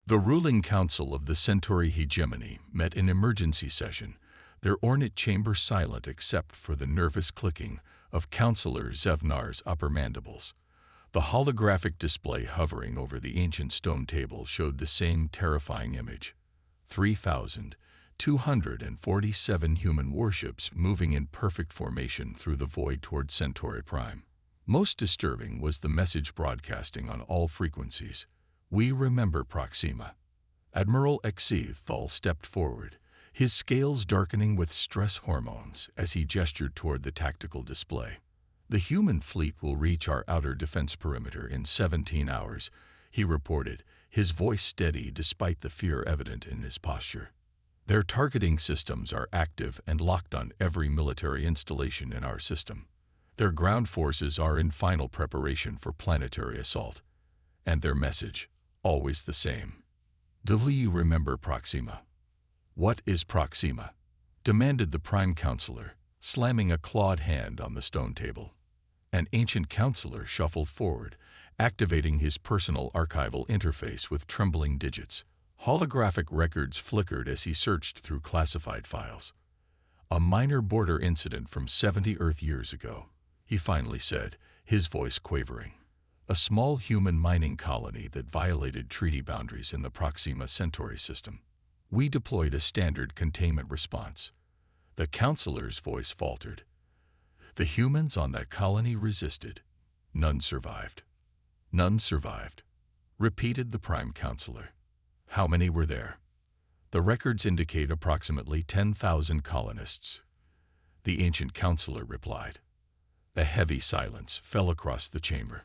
The ruling council of the Centauri hegemony met in emergency session, their ornate chamber silent except for the nervous clicking of Councillor Zevnar's upper mandibles. The holographic display hovering over the ancient stone table showed the same terrifying image. 3,247 human warships moving in perfect formation through the void toward Centauri Prime. Most disturbing was the message broadcasting on all frequencies. We remember Proxima. Admiral Thal stepped forward, his scales darkening with stress hormones as he gestured toward the tactical display. The human fleet will reach our outer defense perimeter in 17 hours, he reported, his voice steady despite the fear evident in his posture. Their targeting systems are active and locked on every military installation in our system. Their ground forces are in final preparation for planetary assault. And their message, always the same. Do you remember Proxima? What is Proxima? Demanded the Prime Counselor, slamming a clawed hand on the stone table. An ancient counselor shuffled forward, activating his personal archival interface with trembling digits. Holographic records flickered as he searched through classified files. A minor border incident from 70 Earth years ago, he finally said, his voice quavering. A small human mining colony that violated treaty boundaries in the Proxima Centauri system. We deployed a standard containment response. The counselor's voice faltered. The humans on that colony resisted. None survived. None survived, repeated the Prime Counselor. How many were there? The records indicate approximately 10,000 colonists. The ancient counselor replied. A heavy silence fell across the chamber.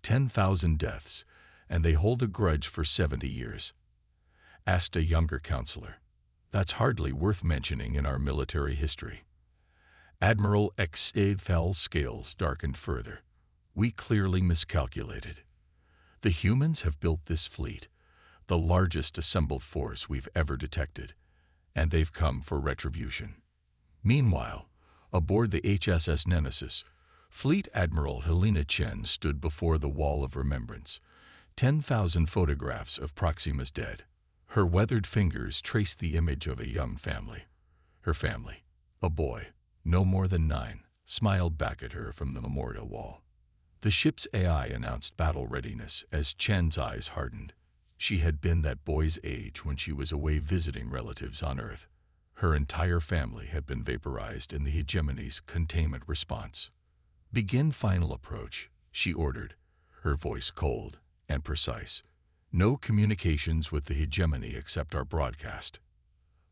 10,000 deaths, and they hold a grudge for 70 years. Asked a younger counselor. That's hardly worth mentioning in our military history. Admiral Fell's scales darkened further. We clearly miscalculated. The humans have built this fleet, the largest assembled force we've ever detected, and they've come for retribution. Meanwhile, aboard the HSS Nemesis, Fleet Admiral Helena Chen stood before the Wall of Remembrance, 10,000 photographs of Proxima's dead. Her weathered fingers traced the image of a young family. Her family, a boy, no more than 9, smiled back at her from the memorial wall. The ship's AI announced battle readiness as Chen's eyes hardened. She had been that boy's age when she was away visiting relatives on Earth. Her entire family had been vaporized in the hegemony's containment response. Begin final approach, she ordered, her voice cold and precise. No communications with the hegemony except our broadcast.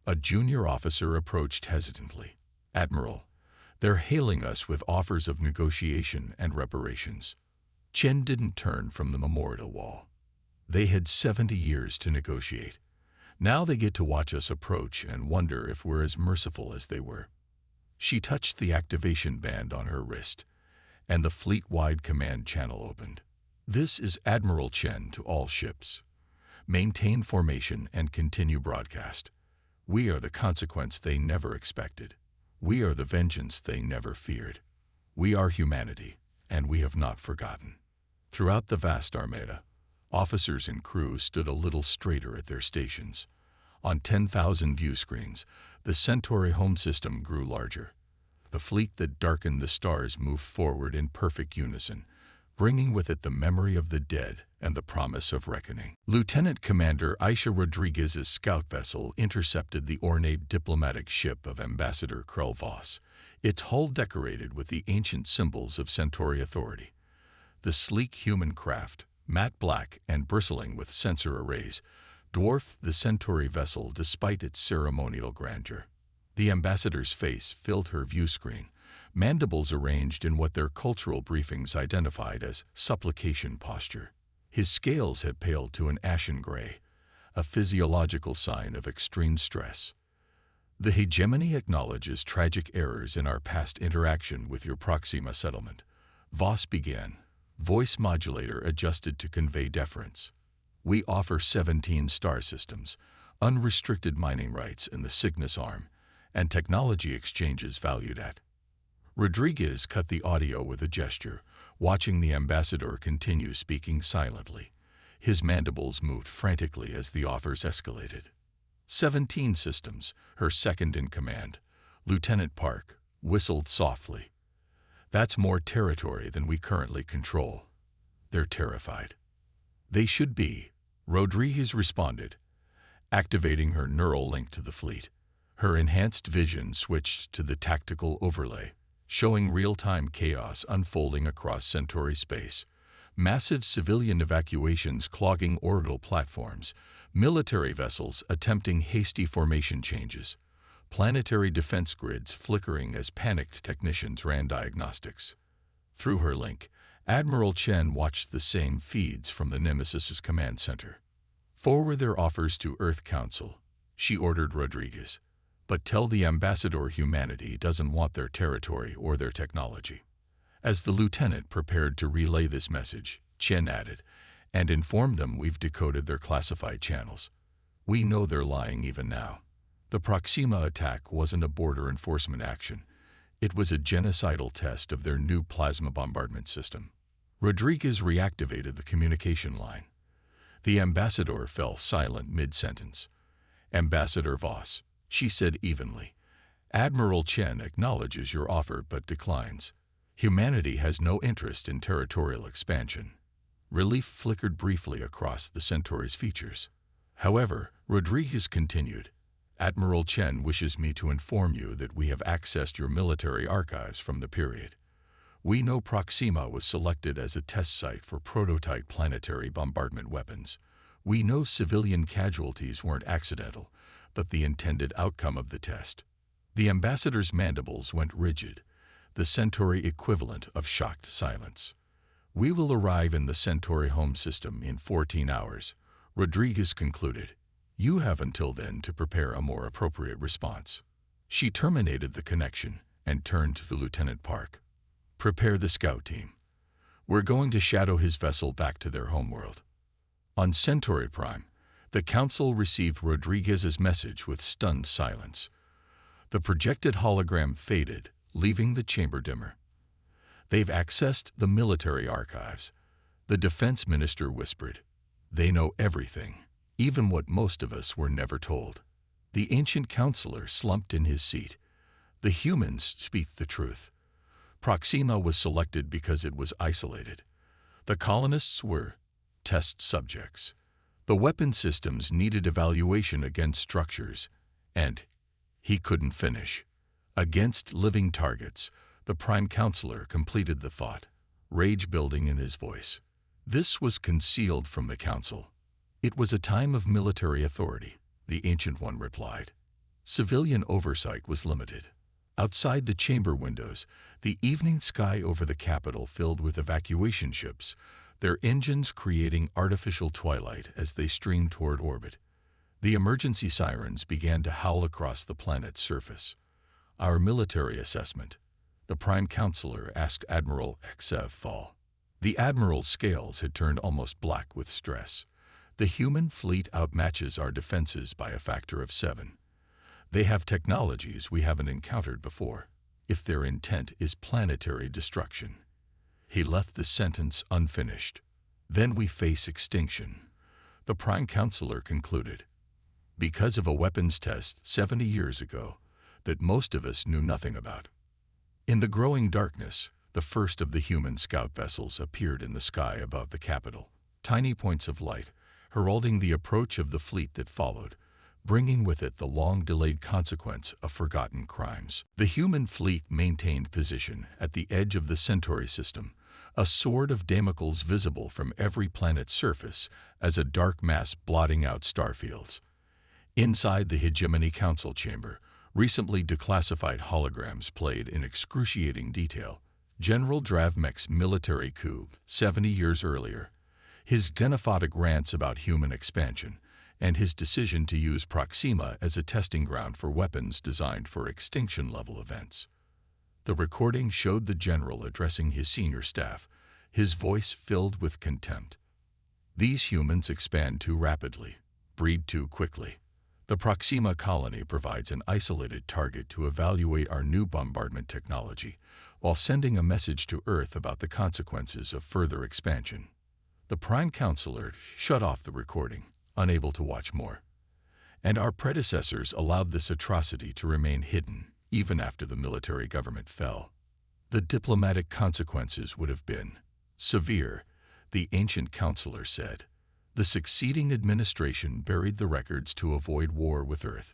A junior officer approached hesitantly. Admiral, they're hailing us with offers of negotiation and reparations. Chen didn't turn from the memorial wall. They had 70 years to negotiate. Now they get to watch us approach and wonder if we're as merciful as they were. She touched the activation band on her wrist, and the fleet-wide command channel opened. This is Admiral Chen to all ships. Maintain formation and continue broadcast. We are the consequence they never expected. We are the vengeance they never feared. We are humanity, and we have not forgotten. Throughout the vast armada, officers and crew stood a little straighter at their stations. On 10,000 view screens, the Centauri home system grew larger. The fleet that darkened the stars moved forward in perfect unison, bringing with it the memory of the dead and the promise of reckoning. Lieutenant Commander Aisha Rodriguez's scout vessel intercepted the ornate diplomatic ship of Ambassador Krell Voss, its hull decorated with the ancient symbols of Centauri authority. The sleek human craft, matte black and bristling with sensor arrays, dwarfed the Centauri vessel despite its ceremonial grandeur. The ambassador's face filled her view screen, mandibles arranged in what their cultural briefings identified as supplication posture. His scales had paled to an ashen gray, a physiological sign of extreme stress. The hegemony acknowledges tragic errors in our past interaction with your Proxima settlement. Voss began, voice modulator adjusted to convey deference. We offer 17 star systems, unrestricted mining rights in the Cygnus arm, and technology exchanges valued at. Rodriguez cut the audio with a gesture, watching the ambassador continue speaking silently, His mandibles moved frantically as the offers escalated. 17 Systems, her second in command, Lieutenant Park, whistled softly. That's more territory than we currently control. They're terrified. They should be, Rodriguez responded, activating her neural link to the fleet. Her enhanced vision switched to the tactical overlay, showing real-time chaos unfolding across Centauri space. Massive civilian evacuations clogging orbital platforms, military vessels attempting hasty formation changes, planetary defense grids flickering as panicked technicians ran diagnostics. Through her link, Admiral Chen watched the same feeds from the Nemesis's command center. Forward their offers to Earth Council, she ordered Rodriguez. But tell the ambassador humanity doesn't want their territory or their technology. As the lieutenant prepared to relay this message, Chen added, and informed them we've decoded their classified channels. We know they're lying even now. The Proxima attack wasn't a border enforcement action. It was a genocidal test of their new plasma bombardment system. Rodriguez reactivated the communication line. The ambassador fell silent mid-sentence. Ambassador Voss, she said evenly, Admiral Chen acknowledges your offer but declines. Humanity has no interest in territorial expansion. Relief flickered briefly across the Centauri's features. However, Rodriguez continued, Admiral Chen wishes me to inform you that we have accessed your military archives from the period. We know Proxima was selected as a test site for prototype planetary bombardment weapons. We know civilian casualties weren't accidental, but the intended outcome of the test. The ambassador's mandibles went rigid, the Centauri equivalent of shocked silence. We will arrive in the Centauri home system in 14 hours, Rodriguez concluded. You have until then to prepare a more appropriate response. She terminated the connection and turned to Lieutenant Park. Prepare the scout team. We're going to shadow his vessel back to their homeworld. On Centauri Prime, the Council received Rodriguez's message with stunned silence. The projected hologram faded, leaving the chamber dimmer. They've accessed the military archives. The defense minister whispered. They know everything, even what most of us were never told. The ancient counselor slumped in his seat. The humans speak the truth. Proxima was selected because it was isolated. The colonists were test subjects. The weapon systems needed evaluation against structures, and he couldn't finish. Against living targets, the Prime Counselor completed the thought, rage building in his voice. This was concealed from the Council. It was a time of military authority, the Ancient One replied. Civilian oversight was limited. Outside the chamber windows, the evening sky over the capital filled with evacuation ships, their engines creating artificial twilight as they streamed toward orbit. The emergency sirens began to howl across the planet's surface. Our military assessment, the Prime Counselor asked Admiral HFY. The Admiral's scales had turned almost black with stress. The human fleet outmatches our defenses by a factor of 7. They have technologies we haven't encountered before, if their intent is planetary destruction. He left the sentence unfinished. Then we face extinction, the Prime Counselor concluded. Because of a weapons test 70 years ago that most of us knew nothing about. In the growing darkness, the first of the human scout vessels appeared in the sky above the capital, tiny points of light, heralding the approach of the fleet that followed, bringing with it the long-delayed consequence of forgotten crimes. The human fleet maintained position at the edge of the Centauri system, a sword of Damocles visible from every planet's surface as a dark mass blotting out starfields. Inside the Hegemony Council chamber, recently declassified holograms played in excruciating detail. General Dravmek's military coup 70 years earlier, his xenophobic rants about human expansion, and his decision to use Proxima as a testing ground for weapons designed for extinction-level events. The recording showed the general addressing his senior staff, his voice filled with contempt. These humans expand too rapidly, breed too quickly. The Proxima colony provides an isolated target to evaluate our new bombardment technology, while sending a message to Earth about the consequences of further expansion. The Prime Counselor shut off the recording, unable to watch more. And our predecessors allowed this atrocity to remain hidden, even after the military government fell. The diplomatic consequences would have been severe, the ancient counselor said. The succeeding administration buried the records to avoid war with Earth.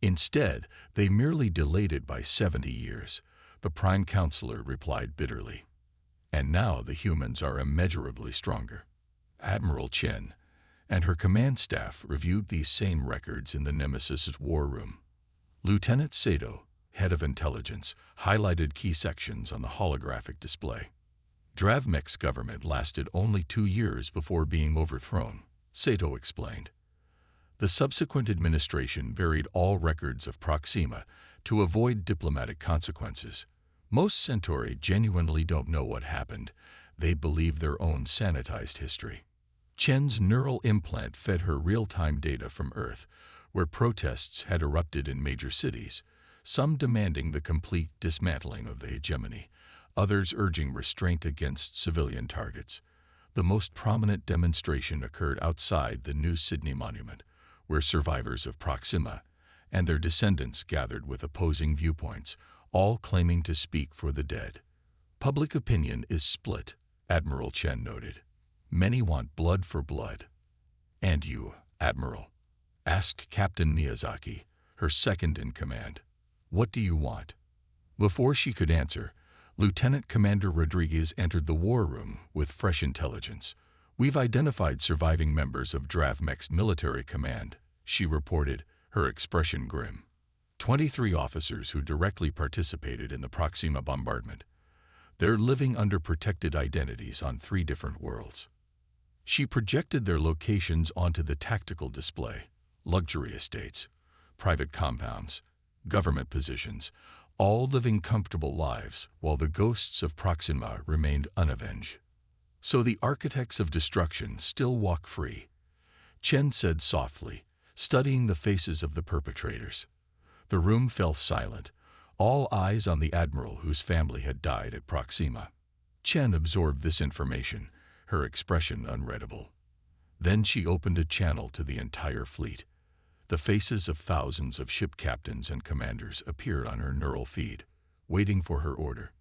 Instead, they merely delayed it by 70 years, the Prime Counselor replied bitterly. And now the humans are immeasurably stronger. Admiral Chen and her command staff reviewed these same records in the Nemesis's war room. Lieutenant Sato, head of intelligence, highlighted key sections on the holographic display. Dravmek's government lasted only 2 years before being overthrown, Sato explained. The subsequent administration buried all records of Proxima to avoid diplomatic consequences. Most Centauri genuinely don't know what happened. They believe their own sanitized history. Chen's neural implant fed her real-time data from Earth, where protests had erupted in major cities, some demanding the complete dismantling of the hegemony, others urging restraint against civilian targets. The most prominent demonstration occurred outside the New Sydney Monument, where survivors of Proxima and their descendants gathered with opposing viewpoints, all claiming to speak for the dead. Public opinion is split, Admiral Chen noted. Many want blood for blood. And you, Admiral? Asked Captain Miyazaki, her second in command. What do you want? Before she could answer, Lieutenant Commander Rodriguez entered the war room with fresh intelligence. We've identified surviving members of Dravmek's military command, she reported, her expression grim. 23 officers who directly participated in the Proxima bombardment. They're living under protected identities on 3 different worlds. She projected their locations onto the tactical display: luxury estates, private compounds, government positions, all living comfortable lives while the ghosts of Proxima remained unavenged. So the architects of destruction still walk free, Chen said softly, studying the faces of the perpetrators. The room fell silent, all eyes on the admiral whose family had died at Proxima. Chen absorbed this information, her expression unreadable. Then she opened a channel to the entire fleet. The faces of thousands of ship captains and commanders appeared on her neural feed, waiting for her order.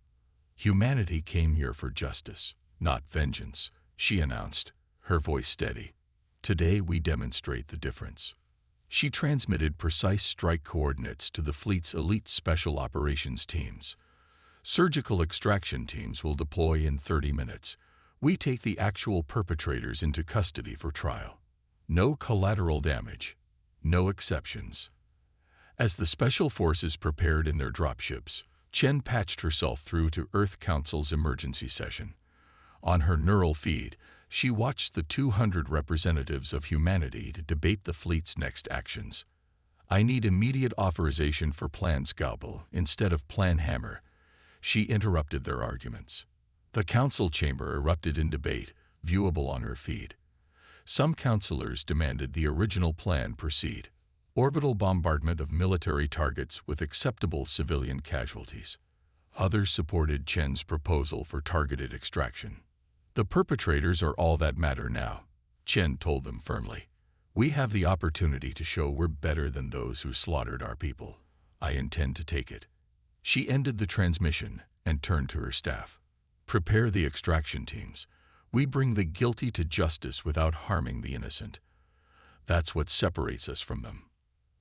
Humanity came here for justice, not vengeance, she announced, her voice steady. Today we demonstrate the difference. She transmitted precise strike coordinates to the fleet's elite special operations teams. Surgical extraction teams will deploy in 30 minutes. We take the actual perpetrators into custody for trial. No collateral damage. No exceptions. As the Special Forces prepared in their dropships, Chen patched herself through to Earth Council's emergency session. On her neural feed, she watched the 200 representatives of humanity to debate the fleet's next actions. I need immediate authorization for Plan Scalpel instead of Plan Hammer, she interrupted their arguments. The council chamber erupted in debate, viewable on her feed. Some councilors demanded the original plan proceed: orbital bombardment of military targets with acceptable civilian casualties. Others supported Chen's proposal for targeted extraction. The perpetrators are all that matter now, Chen told them firmly. We have the opportunity to show we're better than those who slaughtered our people. I intend to take it. She ended the transmission and turned to her staff. Prepare the extraction teams. We bring the guilty to justice without harming the innocent. That's what separates us from them.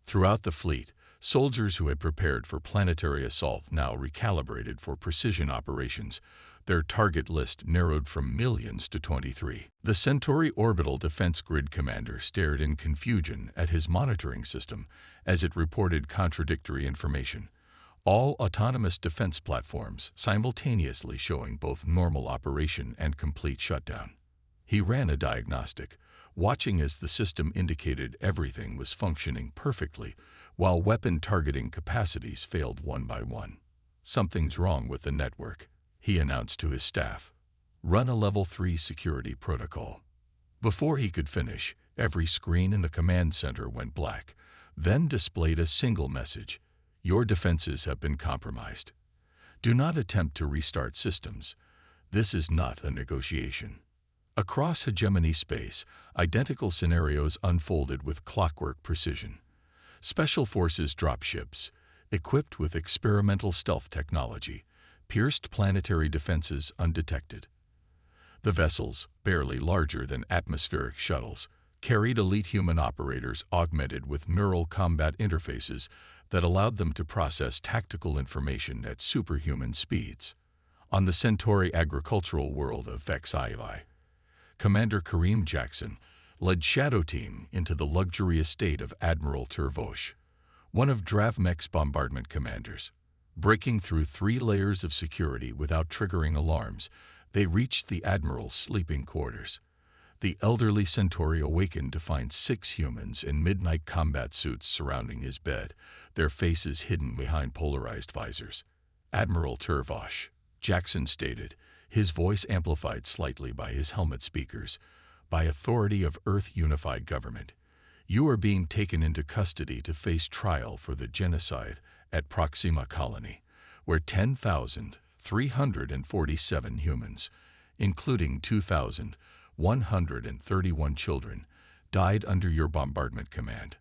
Throughout the fleet, soldiers who had prepared for planetary assault now recalibrated for precision operations. Their target list narrowed from millions to 23. The Centauri Orbital Defense Grid commander stared in confusion at his monitoring system as it reported contradictory information. All autonomous defense platforms simultaneously showing both normal operation and complete shutdown. He ran a diagnostic, watching as the system indicated everything was functioning perfectly, while weapon targeting capacities failed one by one. Something's wrong with the network, he announced to his staff. Run a Level 3 security protocol. Before he could finish, every screen in the command center went black, then displayed a single message: your defenses have been compromised. Do not attempt to restart systems. This is not a negotiation. Across hegemony space, identical scenarios unfolded with clockwork precision. Special Forces dropships, equipped with experimental stealth technology, pierced planetary defenses undetected. The vessels, barely larger than atmospheric shuttles, carried elite human operators augmented with neural combat interfaces that allowed them to process tactical information at superhuman speeds. On the Centauri agricultural world of HFY Sci-Fi, Commander Kareem Jackson led Shadow Team into the luxury estate of Admiral Turvosh, one of Dravmek's bombardment commanders. Breaking through 3 layers of security without triggering alarms, they reached the Admiral's sleeping quarters. The elderly Centauri awakened to find 6 humans in midnight combat suits surrounding his bed, their faces hidden behind polarized visors. "Admiral Turvosh," Jackson stated, his voice amplified slightly by his helmet speakers. "By authority of Earth Unified Government, you are being taken into custody to face trial for the genocide at Proxima Colony, where 10,347 humans, including 2,131 children, died under your bombardment command."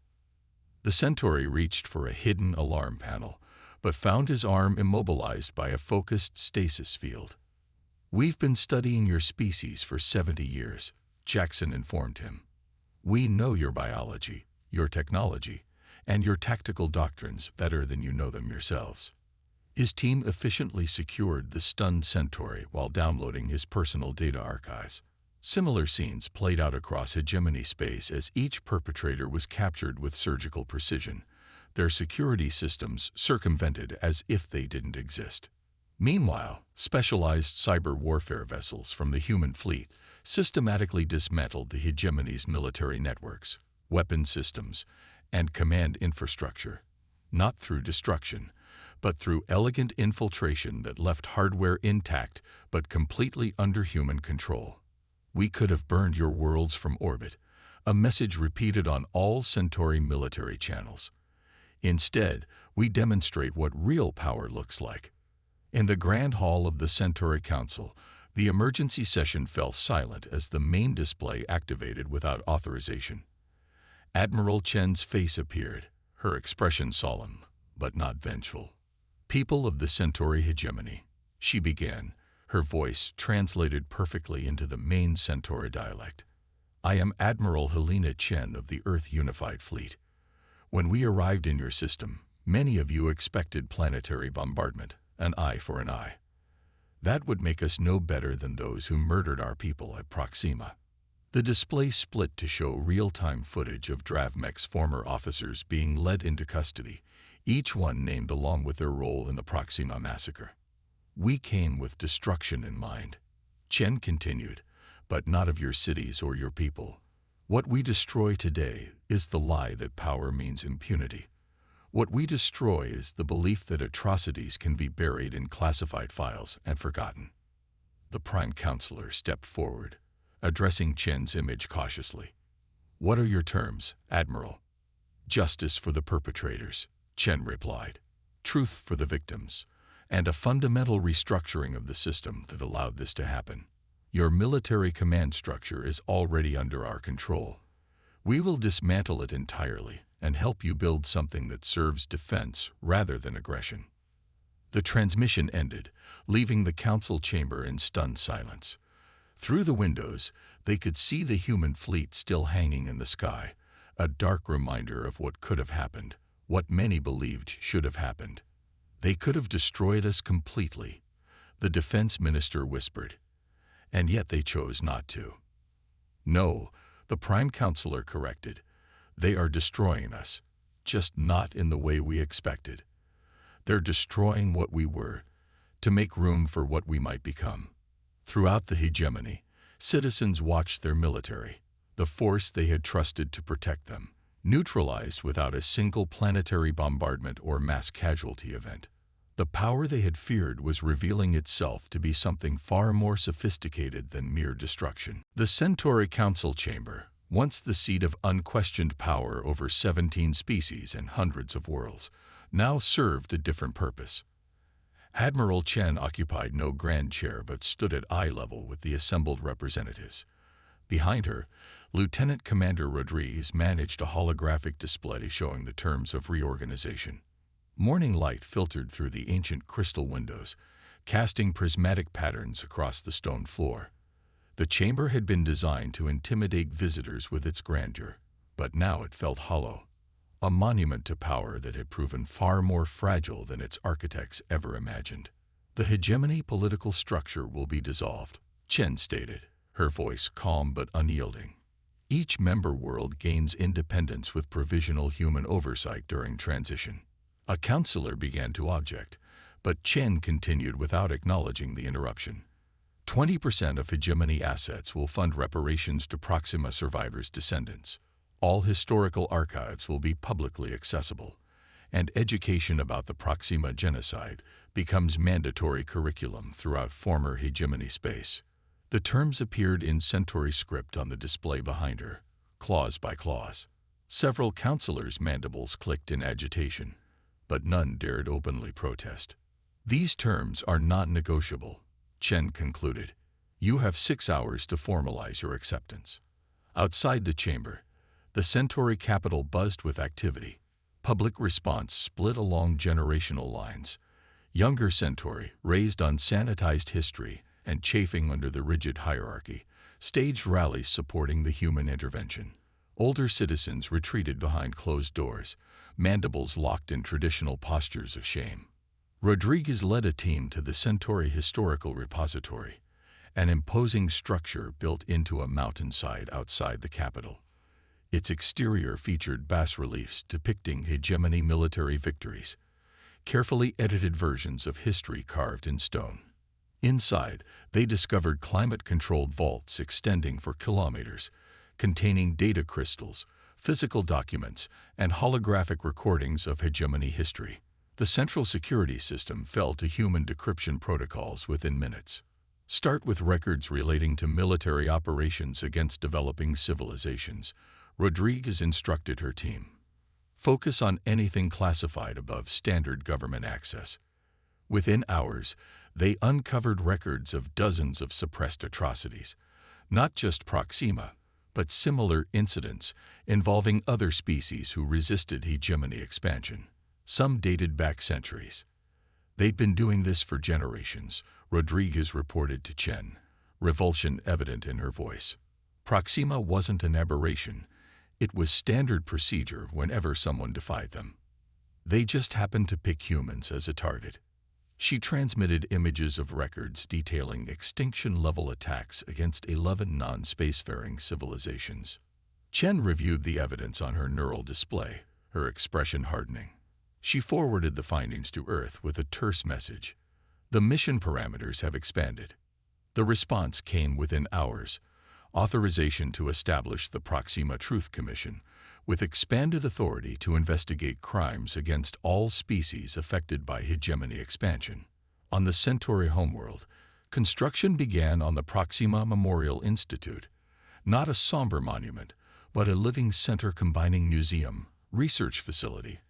The Centauri reached for a hidden alarm panel, but found his arm immobilized by a focused stasis field. "We've been studying your species for 70 years, Jackson informed him. "We know your biology, your technology, and your tactical doctrines better than you know them yourselves." His team efficiently secured the stunned Centauri while downloading his personal data archives. Similar scenes played out across hegemony space as each perpetrator was captured with surgical precision, their security systems circumvented as if they didn't exist. Meanwhile, specialized cyber warfare vessels from the human fleet systematically dismantled the hegemony's military networks, weapon systems, and command infrastructure, not through destruction, but through elegant infiltration that left hardware intact but completely under human control. "We could have burned your worlds from orbit," a message repeated on all Centauri military channels. "Instead, we demonstrate what real power looks like." In the Grand Hall of the Centauri Council, the emergency session fell silent as the main display activated without authorization. Admiral Chen's face appeared, her expression solemn, but not vengeful. "People of the Centauri hegemony," she began, her voice translated perfectly into the main Centauri dialect. "I am Admiral Helena Chen of the Earth Unified Fleet. When we arrived in your system, many of you expected planetary bombardment, an eye for an eye. That would make us no better than those who murdered our people at Proxima." The display split to show real-time footage of Dravmek's former officers being led into custody, each one named along with their role in the Proxima massacre. "We came with destruction in mind," Chen continued, "but not of your cities or your people. What we destroy today is the lie that power means impunity. What we destroy is the belief that atrocities can be buried in classified files and forgotten." The Prime Counselor stepped forward, addressing Chen's image cautiously. "What are your terms, Admiral?" "Justice for the perpetrators," Chen replied, "truth for the victims, and a fundamental restructuring of the system that allowed this to happen. Your military command structure is already under our control. We will dismantle it entirely and help you build something that serves defense rather than aggression." The transmission ended, leaving the council chamber in stunned silence. Through the windows, they could see the human fleet still hanging in the sky, a dark reminder of what could have happened, what many believed should have happened. "They could have destroyed us completely," the defense minister whispered, "and yet they chose not to." "No," the Prime Counselor corrected, "they are destroying us, just not in the way we expected. They're destroying what we were, to make room for what we might become." Throughout the hegemony, citizens watched their military, the force they had trusted to protect them, neutralized without a single planetary bombardment or mass casualty event. The power they had feared was revealing itself to be something far more sophisticated than mere destruction. The Centauri Council Chamber, once the seat of unquestioned power over 17 species and hundreds of worlds, now served a different purpose. Admiral Chen occupied no grand chair but stood at eye level with the assembled representatives, Behind her, Lieutenant Commander Rodriguez managed a holographic display showing the terms of reorganization. Morning light filtered through the ancient crystal windows, casting prismatic patterns across the stone floor. The chamber had been designed to intimidate visitors with its grandeur, but now it felt hollow, a monument to power that had proven far more fragile than its architects ever imagined. The hegemony political structure will be dissolved, Chen stated, her voice calm but unyielding. Each member world gains independence with provisional human oversight during transition. A counselor began to object, but Chen continued without acknowledging the interruption. 20% of hegemony assets will fund reparations to Proxima survivors' descendants. All historical archives will be publicly accessible, and education about the Proxima genocide becomes mandatory curriculum throughout former hegemony space. The terms appeared in Centauri script on the display behind her, clause by clause. Several counselors' mandibles clicked in agitation, but none dared openly protest. These terms are non-negotiable, Chen concluded. You have 6 hours to formalize your acceptance. Outside the chamber, the Centauri capital buzzed with activity. Public response split along generational lines. Younger Centauri, raised on sanitized history and chafing under the rigid hierarchy, staged rallies supporting the human intervention. Older citizens retreated behind closed doors, mandibles locked in traditional postures of shame. Rodriguez led a team to the Centauri Historical Repository, an imposing structure built into a mountainside outside the capital. Its exterior featured bas-reliefs depicting hegemony military victories, carefully edited versions of history carved in stone. Inside, they discovered climate-controlled vaults extending for kilometers, containing data crystals, physical documents, and holographic recordings of hegemony history. The central security system fell to human decryption protocols within minutes. Start with records relating to military operations against developing civilizations, Rodriguez instructed her team. Focus on anything classified above standard government access. Within hours, they uncovered records of dozens of suppressed atrocities, not just Proxima, but similar incidents involving other species who resisted hegemony expansion. Some dated back centuries. They'd been doing this for generations, Rodriguez reported to Chen, revulsion evident in her voice. Proxima wasn't an aberration. It was standard procedure whenever someone defied them. They just happened to pick humans as a target. She transmitted images of records detailing extinction-level attacks against 11 non-spacefaring civilizations. Chen reviewed the evidence on her neural display, her expression hardening. She forwarded the findings to Earth with a terse message. The mission parameters have expanded. The response came within hours. Authorization to establish the Proxima Truth Commission, with expanded authority to investigate crimes against all species affected by hegemony expansion. On the Centauri homeworld, construction began on the Proxima Memorial Institute, not a somber monument, but a living center combining museum, research facility,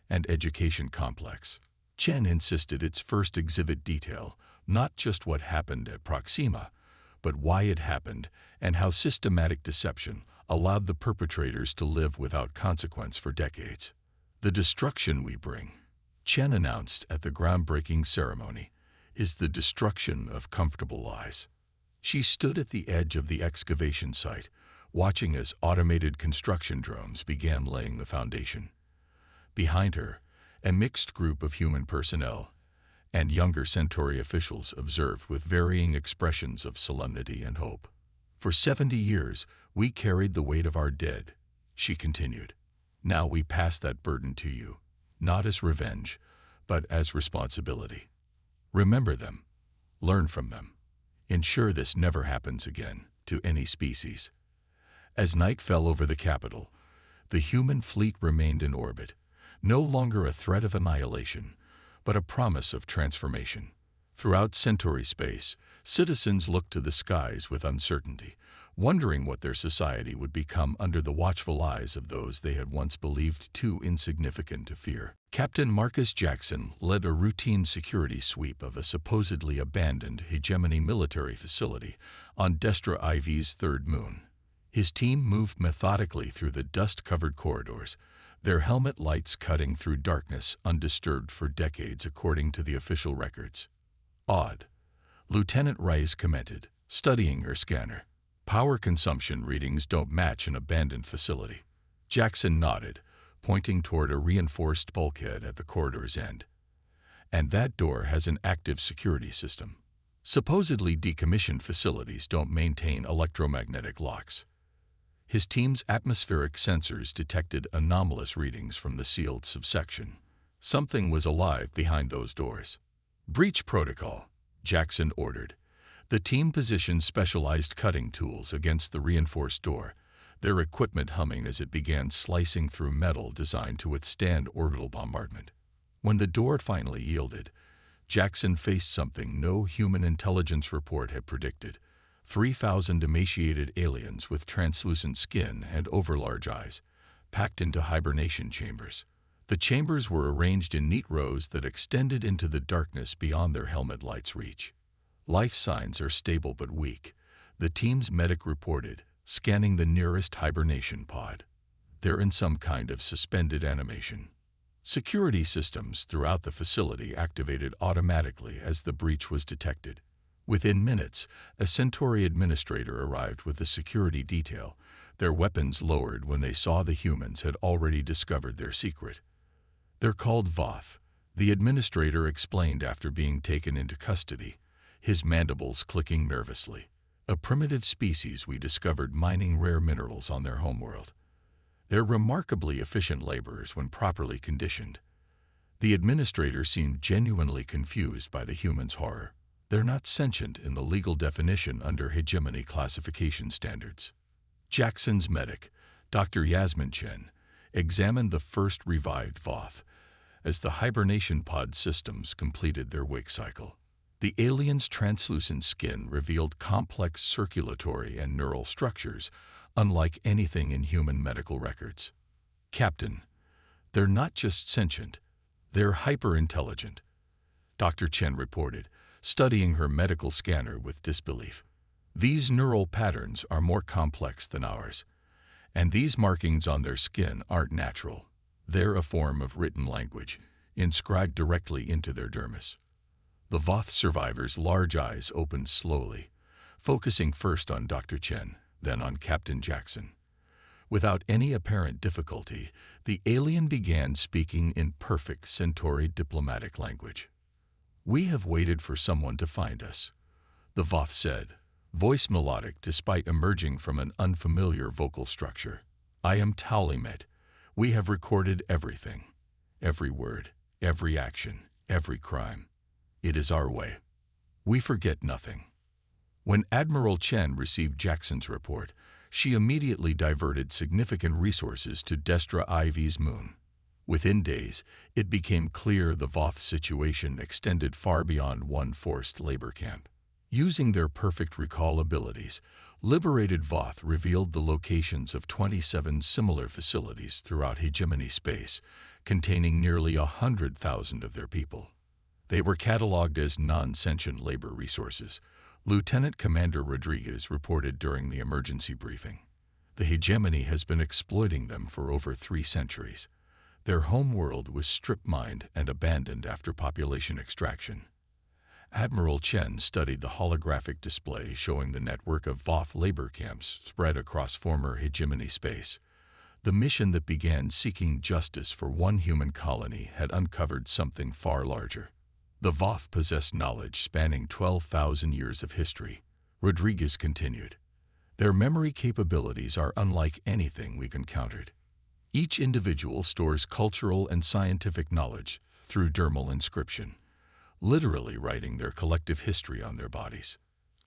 and education complex. Chen insisted its first exhibit detail not just what happened at Proxima, but why it happened and how systematic deception allowed the perpetrators to live without consequence for decades. The destruction we bring, Chen announced at the groundbreaking ceremony, is the destruction of comfortable lies. She stood at the edge of the excavation site, watching as automated construction drones began laying the foundation. Behind her, a mixed group of human personnel and younger Centauri officials observed with varying expressions of solemnity and hope. For 70 years, we carried the weight of our dead, she continued. Now we pass that burden to you, not as revenge, but as responsibility. Remember them, learn from them. Ensure this never happens again to any species. As night fell over the capital, the human fleet remained in orbit, no longer a threat of annihilation, but a promise of transformation. Throughout Centauri space, citizens looked to the skies with uncertainty, wondering what their society would become under the watchful eyes of those they had once believed too insignificant to fear. Captain Marcus Jackson led a routine security sweep of a supposedly abandoned hegemony military facility on Destra IV's third moon. His team moved methodically through the dust-covered corridors, their helmet lights cutting through darkness undisturbed for decades according to the official records. "Odd," Lieutenant Rice commented, studying her scanner. "Power consumption readings don't match an abandoned facility." Jackson nodded, pointing toward a reinforced bulkhead at the corridor's end. "And that door has an active security system. Supposedly decommissioned facilities don't maintain electromagnetic locks." His team's atmospheric sensors detected anomalous readings from the sealed subsection. Something was alive behind those doors. "Breach protocol," Jackson ordered. The team positioned specialized cutting tools against the reinforced door, their equipment humming as it began slicing through metal designed to withstand orbital bombardment. When the door finally yielded, Jackson faced something no human intelligence report had predicted: 3,000 emaciated aliens with translucent skin and overlarge eyes, packed into hibernation chambers. The chambers were arranged in neat rows that extended into the darkness beyond their helmet lights' reach. "Life signs are stable but weak," the team's medic reported, scanning the nearest hibernation pod. "They're in some kind of suspended animation." Security systems throughout the facility activated automatically as the breach was detected. Within minutes, a Centauri administrator arrived with a security detail, their weapons lowered when they saw the humans had already discovered their secret. "They're called Voth," the administrator explained after being taken into custody, his mandibles clicking nervously. "A primitive species we discovered mining rare minerals on their homeworld. They're remarkably efficient laborers when properly conditioned." The administrator seemed genuinely confused by the humans' horror. "They're not sentient in the legal definition under hegemony classification standards." Jackson's medic, Dr. Yasmin Chen, examined the first revived Voth as the hibernation pod systems completed their wake cycle. The alien's translucent skin revealed complex circulatory and neural structures, unlike anything in human medical records. "Captain, they're not just sentient, they're hyper-intelligent," Dr. Chen reported, studying her medical scanner with disbelief. "These neural patterns are more complex than ours, and these markings on their skin aren't natural. They're a form of written language, inscribed directly into their dermis." The Voth survivor's large eyes opened slowly, focusing first on Dr. Chen, then on Captain Jackson. Without any apparent difficulty, the alien began speaking in perfect Centauri diplomatic language. "We have waited for someone to find us," the Voth said, voice melodic despite emerging from an unfamiliar vocal structure. "I am Taulimet. We have recorded everything. Every word, every action, every crime. It is our way. We forget nothing." When Admiral Chen received Jackson's report, she immediately diverted significant resources to Destra IV's moon. Within days, it became clear the Voth situation extended far beyond one forced labor camp. Using their perfect recall abilities, liberated Voth revealed the locations of 27 similar facilities throughout hegemony space, containing nearly 100,000 of their people. They were cataloged as non-sentient labor resources, Lieutenant Commander Rodriguez reported during the emergency briefing. "The hegemony has been exploiting them for over 3 centuries. Their homeworld was strip-mined and abandoned after population extraction." Admiral Chen studied the holographic display showing the network of Voth labor camps spread across former hegemony space. The mission that began seeking justice for one human colony had uncovered something far larger. "The Voth possessed knowledge spanning 12,000 years of history," Rodriguez continued. "Their memory capabilities are unlike anything we've encountered. Each individual stores cultural and scientific knowledge through dermal inscription, literally writing their collective history on their bodies."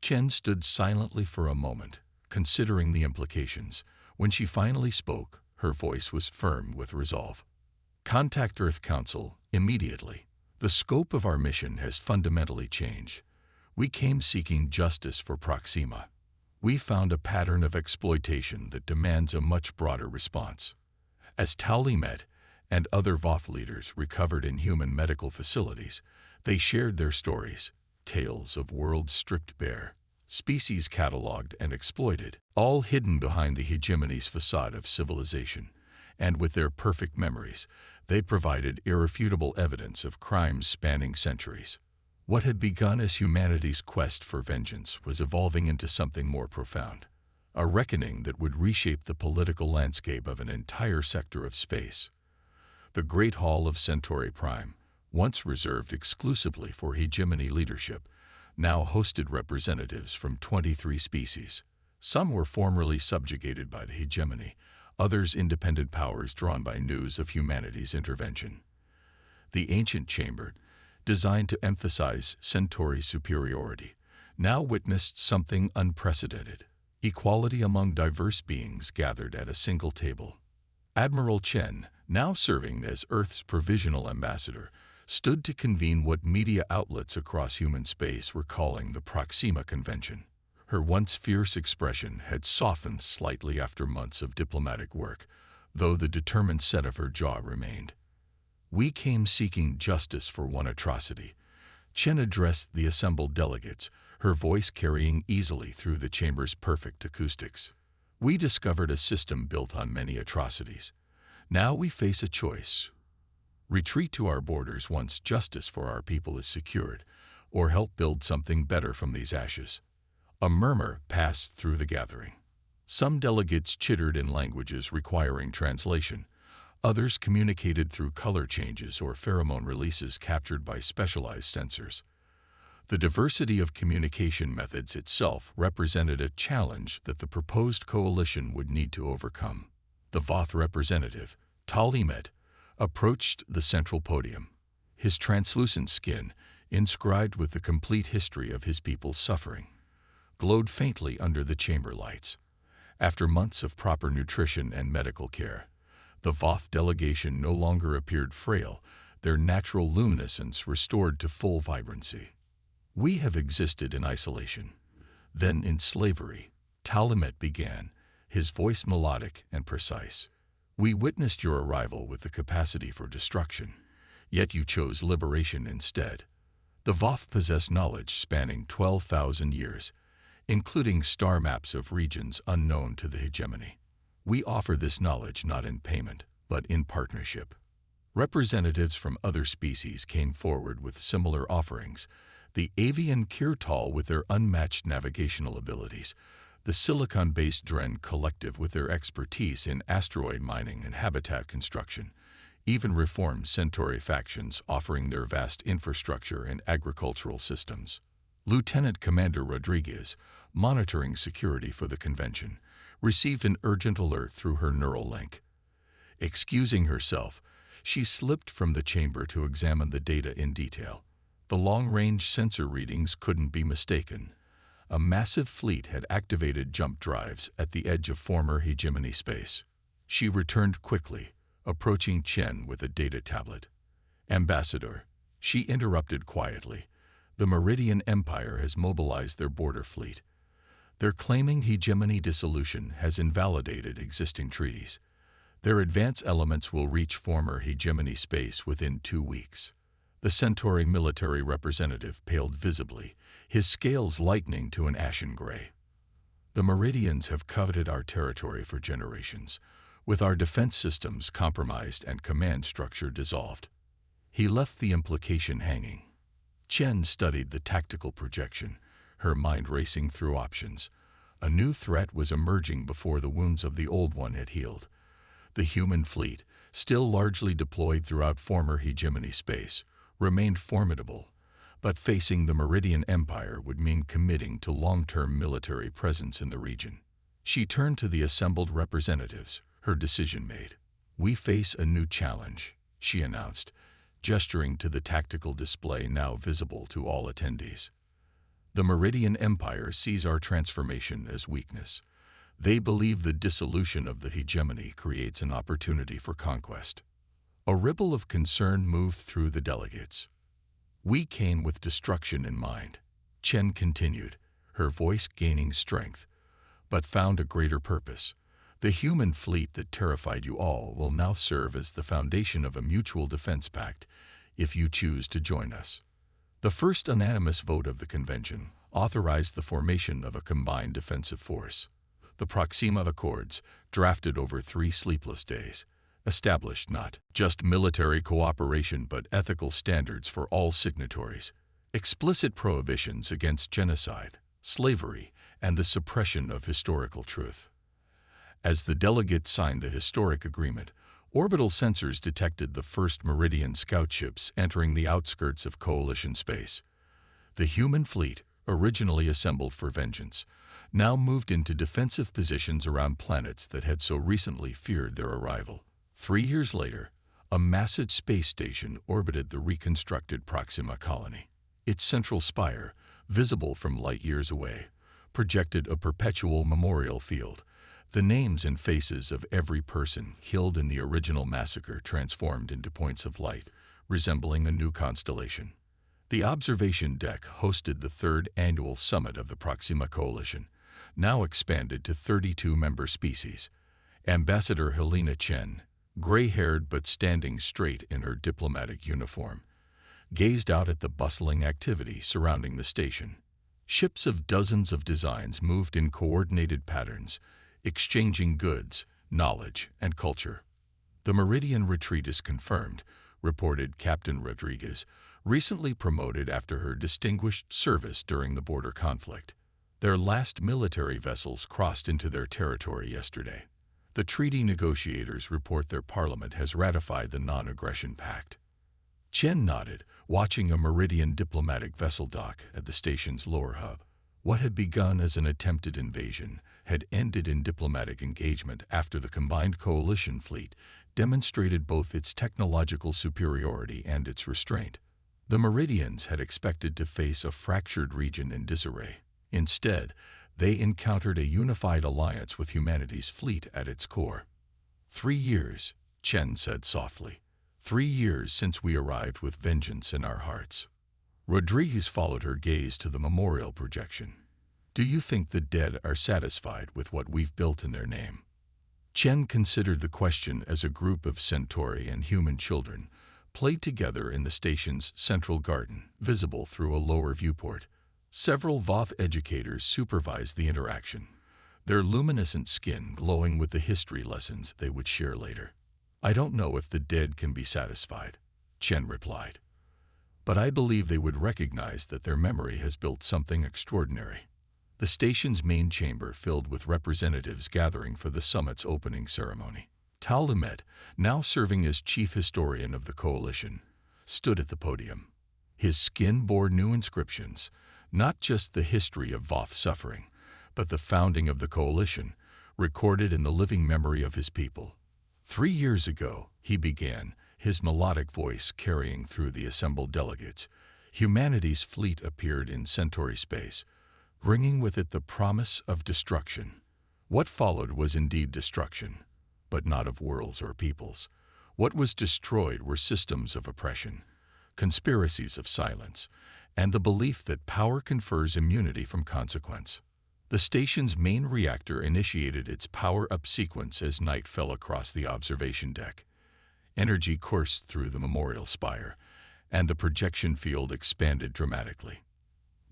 Chen stood silently for a moment, considering the implications. When she finally spoke, her voice was firm with resolve. "Contact Earth Council immediately. The scope of our mission has fundamentally changed. We came seeking justice for Proxima. We found a pattern of exploitation that demands a much broader response." As Taulimet and other Voth leaders recovered in human medical facilities, they shared their stories, tales of worlds stripped bare, species cataloged and exploited, all hidden behind the hegemony's facade of civilization. And with their perfect memories, they provided irrefutable evidence of crimes spanning centuries. What had begun as humanity's quest for vengeance was evolving into something more profound, a reckoning that would reshape the political landscape of an entire sector of space. The Great Hall of Centauri Prime, once reserved exclusively for hegemony leadership, now hosted representatives from 23 species. Some were formerly subjugated by the hegemony, others independent powers drawn by news of humanity's intervention. The ancient chamber, designed to emphasize Centauri superiority, now witnessed something unprecedented: equality among diverse beings gathered at a single table. Admiral Chen, now serving as Earth's provisional ambassador, stood to convene what media outlets across human space were calling the Proxima Convention. Her once fierce expression had softened slightly after months of diplomatic work, though the determined set of her jaw remained. "We came seeking justice for one atrocity," Chen addressed the assembled delegates, her voice carrying easily through the chamber's perfect acoustics. "We discovered a system built on many atrocities. Now we face a choice: retreat to our borders once justice for our people is secured, or help build something better from these ashes." A murmur passed through the gathering. Some delegates chittered in languages requiring translation. Others communicated through color changes or pheromone releases captured by specialized sensors. The diversity of communication methods itself represented a challenge that the proposed coalition would need to overcome. The Voth representative, Talimet, approached the central podium. His translucent skin, inscribed with the complete history of his people's suffering, glowed faintly under the chamber lights. After months of proper nutrition and medical care, the Voth delegation no longer appeared frail, their natural luminescence restored to full vibrancy. "We have existed in isolation, then in slavery," Talimet began, his voice melodic and precise. "We witnessed your arrival with the capacity for destruction, yet you chose liberation instead." The Voth possess knowledge spanning 12,000 years, including star maps of regions unknown to the hegemony. "We offer this knowledge not in payment, but in partnership." Representatives from other species came forward with similar offerings: the avian Kirtal with their unmatched navigational abilities, the silicon-based Dren Collective with their expertise in asteroid mining and habitat construction, even reformed Centauri factions offering their vast infrastructure and agricultural systems. Lieutenant Commander Rodriguez, monitoring security for the convention, received an urgent alert through her neural link. Excusing herself, she slipped from the chamber to examine the data in detail. The long-range sensor readings couldn't be mistaken. A massive fleet had activated jump drives at the edge of former hegemony space. She returned quickly, approaching Chen with a data tablet. "Ambassador," she interrupted quietly, "the Meridian Empire has mobilized their border fleet. They're claiming hegemony dissolution has invalidated existing treaties. Their advance elements will reach former hegemony space within 2 weeks." The Centauri military representative paled visibly, his scales lightening to an ashen gray. "The Meridians have coveted our territory for generations, with our defense systems compromised and command structure dissolved." He left the implication hanging. Chen studied the tactical projection, her mind racing through options. A new threat was emerging before the wounds of the old one had healed. The human fleet, still largely deployed throughout former hegemony space, remained formidable, but facing the Meridian Empire would mean committing to long-term military presence in the region. She turned to the assembled representatives, her decision made. "We face a new challenge," she announced, gesturing to the tactical display now visible to all attendees. "The Meridian Empire sees our transformation as weakness. They believe the dissolution of the hegemony creates an opportunity for conquest." A ripple of concern moved through the delegates. "We came with destruction in mind," Chen continued, her voice gaining strength, "but found a greater purpose. The human fleet that terrified you all will now serve as the foundation of a mutual defense pact, if you choose to join us." The first unanimous vote of the convention, authorized the formation of a combined defensive force. The Proxima Accords, drafted over 3 sleepless days, established not just military cooperation but ethical standards for all signatories, explicit prohibitions against genocide, slavery, and the suppression of historical truth. As the delegates signed the historic agreement, orbital sensors detected the first Meridian scout ships entering the outskirts of Coalition space. The human fleet, originally assembled for vengeance, now moved into defensive positions around planets that had so recently feared their arrival. 3 years later, a massive space station orbited the reconstructed Proxima colony. Its central spire, visible from light years away, projected a perpetual memorial field, the names and faces of every person killed in the original massacre transformed into points of light, resembling a new constellation. The observation deck hosted the 3rd annual summit of the Proxima Coalition, now expanded to 32 member species. Ambassador Helena Chen, gray-haired but standing straight in her diplomatic uniform, gazed out at the bustling activity surrounding the station. Ships of dozens of designs moved in coordinated patterns, exchanging goods, knowledge, and culture. The Meridian retreat is confirmed, reported Captain Rodriguez, recently promoted after her distinguished service during the border conflict. Their last military vessels crossed into their territory yesterday. The treaty negotiators report their parliament has ratified the non-aggression pact. Chen nodded, watching a Meridian diplomatic vessel dock at the station's lower hub. What had begun as an attempted invasion had ended in diplomatic engagement after the combined coalition fleet demonstrated both its technological superiority and its restraint. The Meridians had expected to face a fractured region in disarray. Instead, they encountered a unified alliance with humanity's fleet at its core. 3 years, Chen said softly. 3 years since we arrived with vengeance in our hearts. Rodriguez followed her gaze to the memorial projection. Do you think the dead are satisfied with what we've built in their name? Chen considered the question as a group of Centauri and human children played together in the station's central garden, visible through a lower viewport. Several VOF educators supervised the interaction, their luminescent skin glowing with the history lessons they would share later. I don't know if the dead can be satisfied, Chen replied, but I believe they would recognize that their memory has built something extraordinary. The station's main chamber filled with representatives gathering for the summit's opening ceremony. Tal Lumet, now serving as chief historian of the coalition, stood at the podium. His skin bore new inscriptions, not just the history of Voth suffering, but the founding of the coalition, recorded in the living memory of his people. 3 years ago, he began, his melodic voice carrying through the assembled delegates. Humanity's fleet appeared in Centauri space, bringing with it the promise of destruction. What followed was indeed destruction, but not of worlds or peoples. What was destroyed were systems of oppression, conspiracies of silence, and the belief that power confers immunity from consequence. The station's main reactor initiated its power-up sequence as night fell across the observation deck. Energy coursed through the memorial spire, and the projection field expanded dramatically.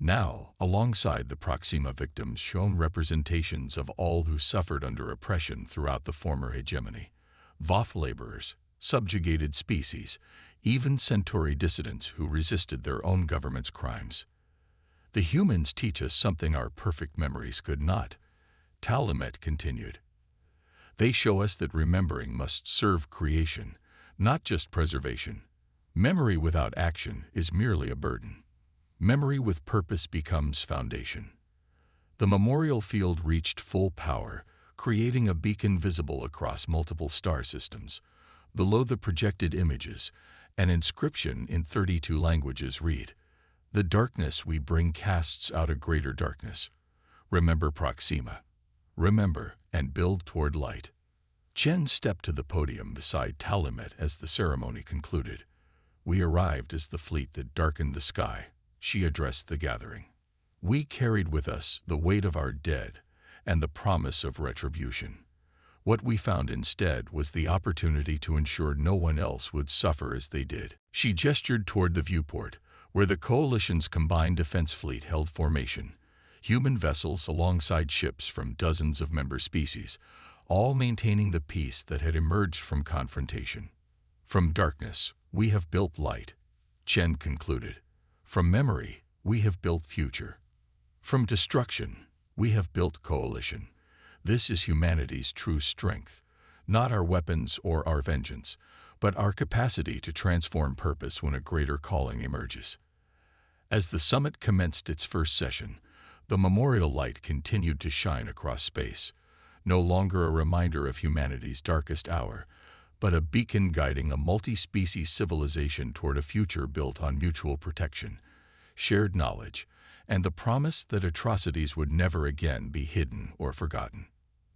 Now, alongside the Proxima victims shone representations of all who suffered under oppression throughout the former hegemony. Voth laborers, subjugated species, even Centauri dissidents who resisted their own government's crimes. The humans teach us something our perfect memories could not, Tal Lumet continued. They show us that remembering must serve creation, not just preservation. Memory without action is merely a burden. Memory with purpose becomes foundation. The memorial field reached full power, creating a beacon visible across multiple star systems. Below the projected images, an inscription in 32 languages read, "The darkness we bring casts out a greater darkness. Remember Proxima. Remember and build toward light." Chen stepped to the podium beside Tal Lumet as the ceremony concluded. "We arrived as the fleet that darkened the sky," she addressed the gathering. "We carried with us the weight of our dead and the promise of retribution. What we found instead was the opportunity to ensure no one else would suffer as they did." She gestured toward the viewport, where the Coalition's combined defense fleet held formation, human vessels alongside ships from dozens of member species, all maintaining the peace that had emerged from confrontation. From darkness, we have built light, Chen concluded. From memory, we have built future. From destruction, we have built coalition. This is humanity's true strength, not our weapons or our vengeance, but our capacity to transform purpose when a greater calling emerges. As the summit commenced its first session, the memorial light continued to shine across space, no longer a reminder of humanity's darkest hour, but a beacon guiding a multi-species civilization toward a future built on mutual protection, shared knowledge, and the promise that atrocities would never again be hidden or forgotten.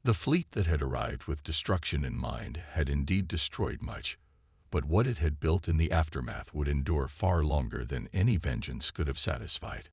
The fleet that had arrived with destruction in mind had indeed destroyed much, but what it had built in the aftermath would endure far longer than any vengeance could have satisfied.